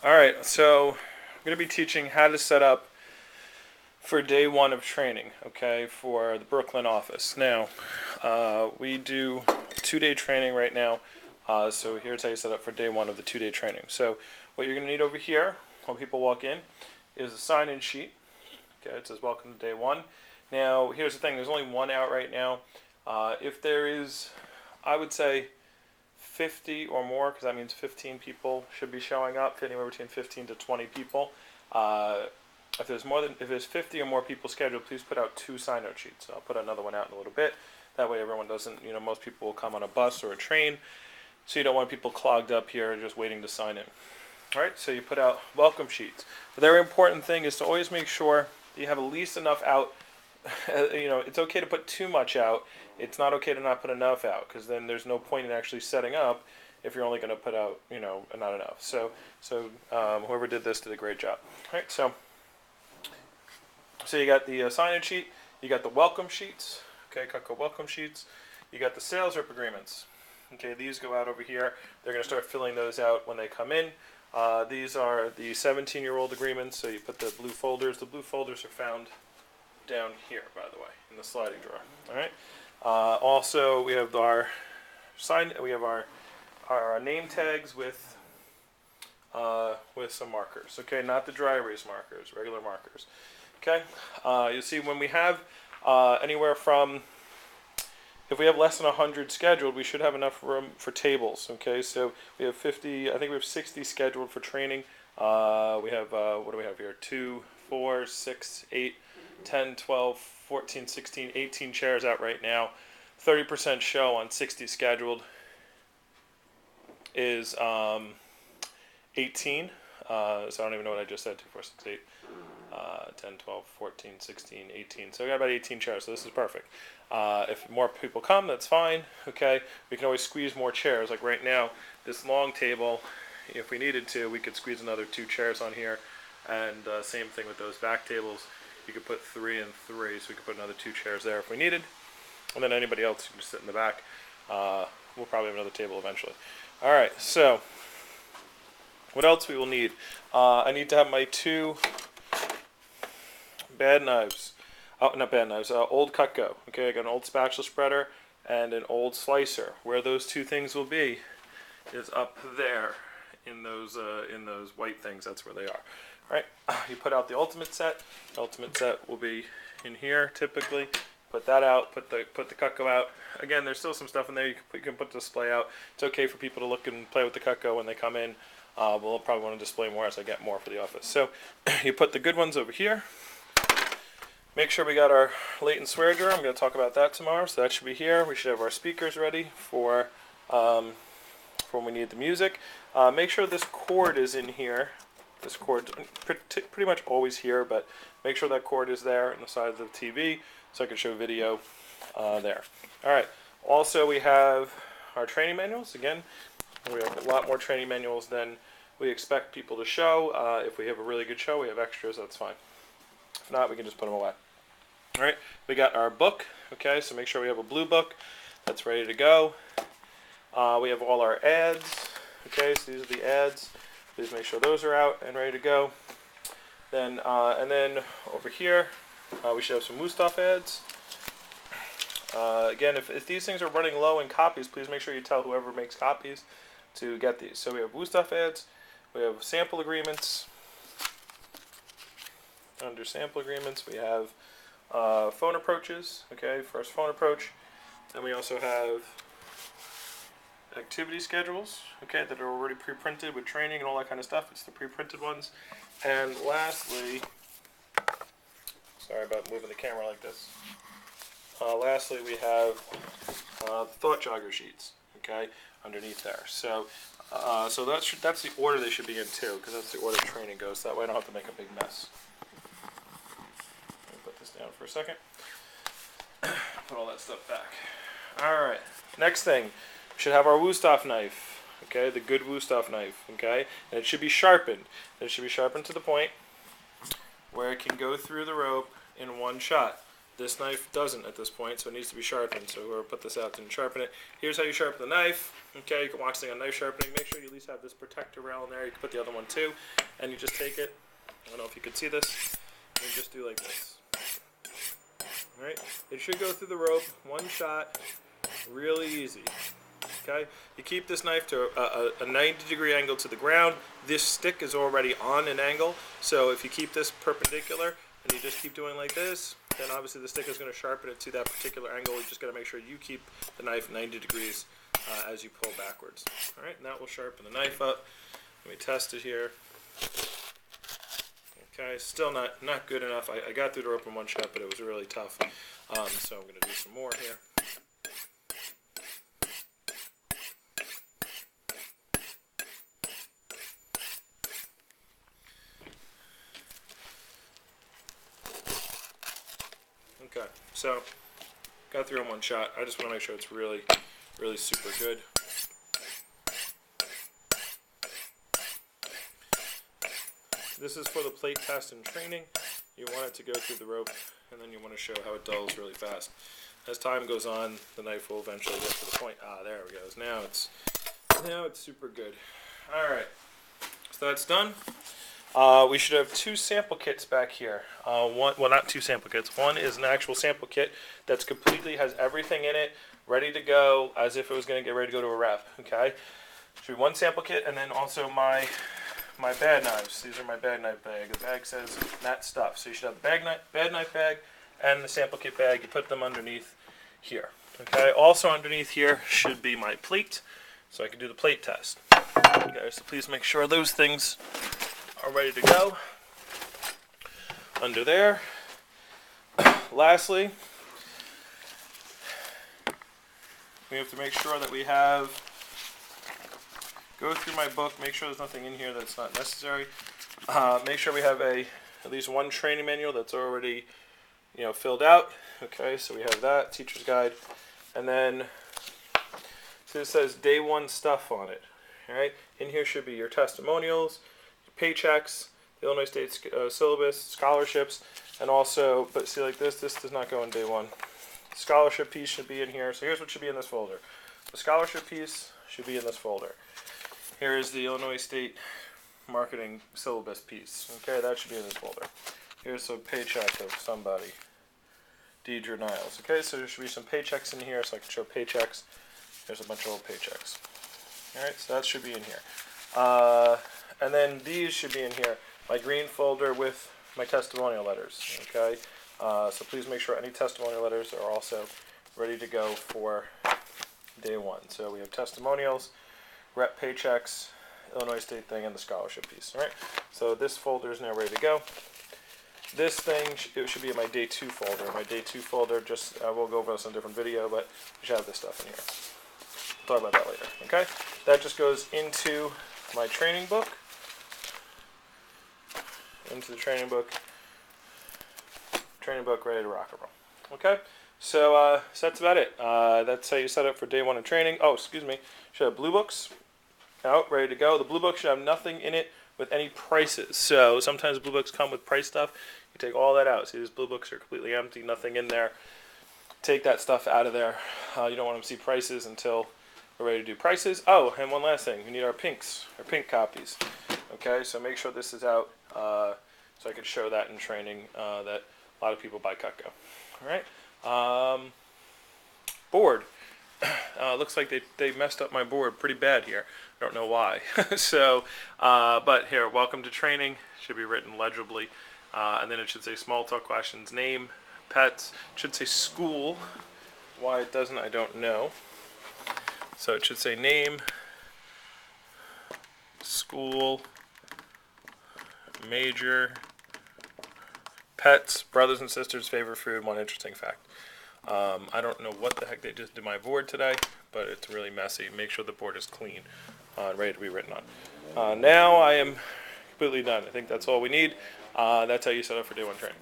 Alright, so I'm going to be teaching how to set up for day one of training, okay, for the Brooklyn office. Now, we do 2-day training right now, so here's how you set up for day one of the 2-day training. So, what you're going to need over here when people walk in is a sign-in sheet. Okay, it says welcome to day one. Now, here's the thing, there's only one out right now. If there is, I would say, 50 or more, because that means 15 people should be showing up, anywhere between 15 to 20 people. If there's 50 or more people scheduled, please put out 2 sign-out sheets. I'll put another one out in a little bit. That way everyone doesn't, most people will come on a bus or a train, so you don't want people clogged up here just waiting to sign in. All right, so you put out welcome sheets. The very important thing is to always make sure you have at least enough out. It's okay to put too much out. It's not okay to not put enough out, because then there's no point in actually setting up if you're only going to put out, not enough. So whoever did this did a great job. All right, so you got the sign-in sheet, you got the welcome sheets, okay, Cutco welcome sheets, you got the sales rep agreements. Okay, these go out over here. They're going to start filling those out when they come in. These are the 17-year-old agreements, so you put the blue folders. The blue folders are found down here, by the way, in the sliding drawer. All right. Also, we have our name tags with some markers. Okay, not the dry erase markers, regular markers. Okay. You'll see when we have anywhere from, if we have less than 100 scheduled, we should have enough room for tables. Okay, so we have 50. I think we have 60 scheduled for training. We have what do we have here? 2, 4, 6, 8, 10, 12, 14, 16, 18 chairs out right now. 30% show on 60 scheduled is 18. So I don't even know what I just said. 2, 4, 6, 8, 10, 12, 14, 16, 18. So we got about 18 chairs, so this is perfect. If more people come, that's fine. Okay, we can always squeeze more chairs. Like right now, this long table, if we needed to, we could squeeze another 2 chairs on here. And same thing with those back tables. You could put 3 and 3, so we could put another 2 chairs there if we needed. And then anybody else can just sit in the back. We'll probably have another table eventually. All right, so what else we will need? I need to have my 2 bad knives. Oh, not bad knives. Old Cutco. Okay, I got an old spatula spreader and an old slicer. Where those 2 things will be is up there in those white things. That's where they are. All right. You put out the ultimate set. The ultimate set will be in here typically. Put that out. Put the Cutco out. Again, there's still some stuff in there. You can put the display out. It's okay for people to look and play with the Cutco when they come in. We'll probably want to display more as I get more for the office. So you put the good ones over here. Make sure we got our latent swear jar. I'm going to talk about that tomorrow, so that should be here. We should have our speakers ready for when we need the music. Make sure this cord is in here. This cord's pretty much always here, but make sure that cord is there on the side of the TV so I can show video there. All right. Also, we have our training manuals. Again, we have a lot more training manuals than we expect people to show. If we have a really good show, we have extras. That's fine. If not, we can just put them away. All right, we got our book. Okay, so make sure we have a blue book that's ready to go. We have all our ads. Okay, so these are the ads. Please make sure those are out and ready to go. Then and then over here, we should have some Wusthof ads. Again, if these things are running low in copies, please make sure you tell whoever makes copies to get these. So we have Wusthof ads. We have sample agreements. Under sample agreements, we have phone approaches. Okay, first phone approach. Then we also have activity schedules. Okay, that are already pre-printed with training and all that kind of stuff. It's the pre-printed ones. And lastly, sorry about moving the camera like this. Lastly, we have thought jogger sheets. Okay, underneath there. So that's the order they should be in too, because that's the order training goes. That way I don't have to make a big mess. Down for a second. Put all that stuff back. Alright, next thing. We should have our Wusthof knife. Okay, the good Wusthof knife. Okay, and it should be sharpened. It should be sharpened to the point where it can go through the rope in one shot. This knife doesn't at this point, so it needs to be sharpened. So we'll put this out and sharpen it. Here's how you sharpen the knife. Okay, you can watch the thing on knife sharpening. Make sure you at least have this protector rail in there. You can put the other one too. And you just take it. I don't know if you can see this. And just do like this. Alright, it should go through the rope, one shot, really easy. Okay, you keep this knife to a 90-degree angle to the ground. This stick is already on an angle, so if you keep this perpendicular and you just keep doing like this, then obviously the stick is going to sharpen it to that particular angle. You just got to make sure you keep the knife 90 degrees as you pull backwards. Alright, now we'll sharpen the knife up. Let me test it here. Okay, still not good enough. I got through the rope in one shot, but it was really tough. So I'm going to do some more here. Okay, so got through in one shot. I just want to make sure it's really, really super good. This is for the plate test and training. You want it to go through the rope, and then you want to show how it dulls really fast. As time goes on, the knife will eventually get to the point. Ah, there we go. Now it's super good. All right, so that's done. We should have 2 sample kits back here. Well, not 2 sample kits. One is an actual sample kit that's completely has everything in it, ready to go, as if it was going to get ready to go to a rep. Okay, should be 1 sample kit, and then also my bad knives. These are my bad knife bag. The bag says that stuff. So you should have the bad knife bag and the sample kit bag. You put them underneath here. Okay. Also underneath here should be my plate, so I can do the plate test. Okay. So please make sure those things are ready to go. Under there. Lastly, we have to make sure that we have. Go through my book, make sure there's nothing in here that's not necessary. Make sure we have at least 1 training manual that's already, filled out. Okay, so we have that, teacher's guide. And then, so it says day 1 stuff on it. All right, in here should be your testimonials, your paychecks, the Illinois State syllabus, scholarships, and also, but see like this does not go in day 1. The scholarship piece should be in here. So here's what should be in this folder. The scholarship piece should be in this folder. Here is the Illinois State marketing syllabus piece. Okay, that should be in this folder. Here's a paycheck of somebody. Deidre Niles. Okay, so there should be some paychecks in here, so I can show paychecks. There's a bunch of old paychecks. Alright, so that should be in here. And then these should be in here. My green folder with my testimonial letters. Okay, so please make sure any testimonial letters are also ready to go for day 1. So we have testimonials, rep paychecks, Illinois State thing, and the scholarship piece. All right, so this folder is now ready to go. This thing, it should be in my day 2 folder. My day 2 folder, we'll go over this in a different video, but we should have this stuff in here. We'll talk about that later. Okay, that just goes into my training book. Into the training book. Training book ready to rock and roll. Okay, so that's about it. That's how you set up for day 1 of training. Oh, excuse me. Should have blue books out, ready to go. The blue book should have nothing in it with any prices. So sometimes blue books come with price stuff. You take all that out. See, these blue books are completely empty, nothing in there. Take that stuff out of there. You don't want to see prices until we're ready to do prices. Oh, and one last thing. We need our pink copies. Okay, so make sure this is out so I can show that in training that a lot of people buy Cutco. All right. Board. Looks like they messed up my board pretty bad here. I don't know why. So, but here, welcome to training. Should be written legibly. And then it should say small talk questions, name, pets. It should say school. Why it doesn't, I don't know. So it should say name, school, major, pets, brothers and sisters, favorite food, one interesting fact. I don't know what the heck they just did my board today, but it's really messy. Make sure the board is clean and ready to be written on. Now I am completely done. I think that's all we need. That's how you set up for day 1 training.